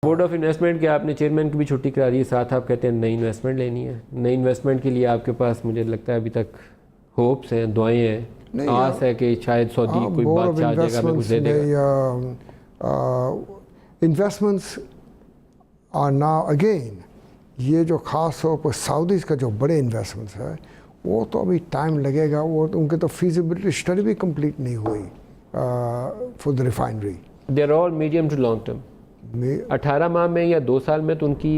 Board of investment के आपने chairman की भी छुट्टी करा दी है, साथ आप कहते हैं नई इन्वेस्टमेंट लेनी है। नई इन्वेस्टमेंट के लिए आपके पास मुझे लगता है अभी तक होप्स हैं, दुआएं हैं, आस है कि शायद सऊदी कोई बादशाह आ जाएगा, हमें कुछ दे देगा। इन्वेस्टमेंट्स आर नाउ अगेन, ये जो ख़ास तौर पर सऊदीज़ का जो बड़े इन्वेस्टमेंट्स है वो तो अभी टाइम लगेगा, वो उनके तो फीजिबिलिटी स्टडी भी कंप्लीट नहीं हुई for the refinery. They are all medium to long term. 18 माह में या 2 साल में तो उनकी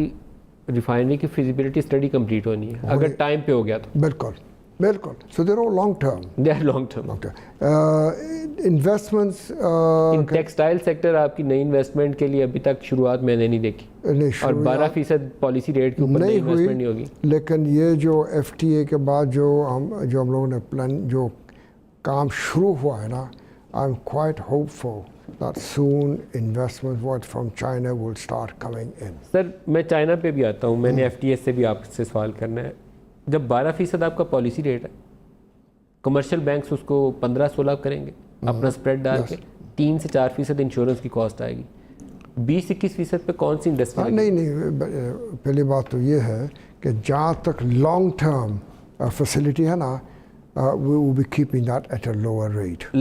रिफाइनरी की फिजिबिलिटी स्टडी कंप्लीट होनी है, अगर टाइम पे हो गया तो। बिल्कुल बिल्कुल। So there are long term, they are long term. Investments in textile sector आपकी नई इन्वेस्टमेंट के लिए अभी तक शुरुआत मैंने नहीं देखी, और 12% पॉलिसी रेट के ऊपर नई इन्वेस्टमेंट नहीं होगी। लेकिन ये जो FTA के बाद जो हम लोगों ने प्लान जो काम शुरू हुआ है ना, I am quite hopeful that soon investment from China will start coming in. Sir मैं चाइना पे भी आता हूँ, मैंने FTA से भी आपसे सवाल करना है। जब 12% आपका पॉलिसी रेट है, कमर्शियल बैंक्स उसको 15-16 करेंगे अपना स्प्रेड डाल के, 3 से 4% इंश्योरेंस की कॉस्ट आएगी, 20-21% पे कौन सी इंडस्ट्री? नहीं, पहली बात तो ये है कि जहाँ तक लॉन्ग टर्म फैसिलिटी है ना, we will be keeping that at a lower rate.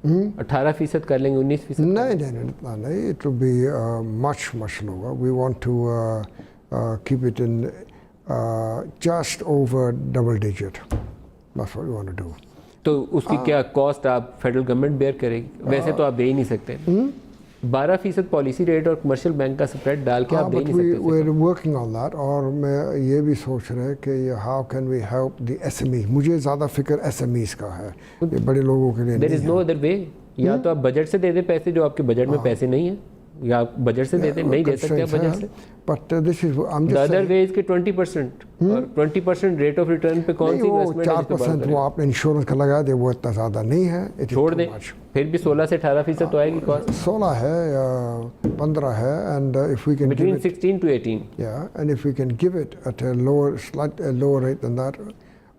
18% कर लेंगे, 19%? नहीं, it will be much lower. We want to keep it in just over double digit. That's what we want to do. तो उसकी क्या cost आप federal government bear करेगी? वैसे तो आप दे ही नहीं सकते। 12% पॉलिसी रेट और कमर्शियल बैंक का स्प्रेड डाल के आप दे नहीं सकते। We're working on that, और मैं ये भी सोच रहे हैं कि how can we help the SME। मुझे ज़्यादा फिक्र SMEs का है, ये बड़े लोगों के लिए There is no other way। या तो आप बजट से दे दें पैसे, जो आपके बजट में पैसे नहीं है, या आप बजट से दे दें, नहीं दे सकते आप बजट से। But this is I'm just the other way is कि 20% और 20% रेट ऑफ रिटर्न पे कौन सी इन्वेस्टमेंट है? 4% वो आपने इंश्योरेंस का लगा दे, वो इतना ज़्यादा नहीं है, छोड़ दें, फिर भी 16 से 18% तो आएगी कॉस्ट। 16 है या 15 है, and if we can between 16 to 18, and if we can give it at a lower rate than that,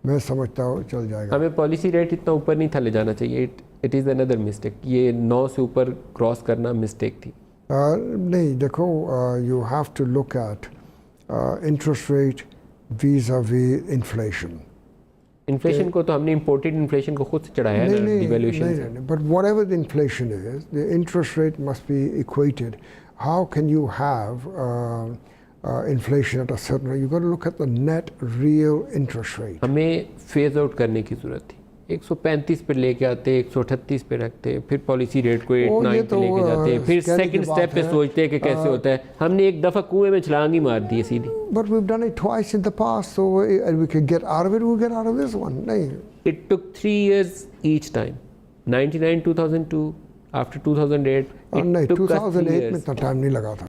मैं समझता हूँ चल जाएगा। हमें पॉलिसी रेट इतना ऊपर नहीं था ले जाना चाहिए। It is another mistake. ये 9 से ऊपर क्रॉस करना मिस्टेक थी। नहीं, देखो, you have to look at interest rate vis-a-vis inflation. Inflation को तो हमने इम्पोर्टेड इन्फ्लेशन को खुद से चढ़ाया है ना, डिवैल्यूएशन से। But whatever the inflation is, the interest rate must be equated. How can you have inflation at a certain rate? You got to look at the net real interest rate. हमें phase out करने की जरूरत थी। 135 पे लेके आते, 138 पे रखते, फिर पॉलिसी रेट को 8-9 पे लेके जाते, फिर सेकंड स्टेप पे सोचते हैं कि कैसे होता है। हमने एक दफ़ा कुएं में छलांग ही मार दी है सीधी। But we've done it twice in the past, so we can get out of it. We'll get out of this one. नहीं. It took 3 years each time. 99, 2002, after 2008. नहीं, 2008 में इतना टाइम नहीं लगा था।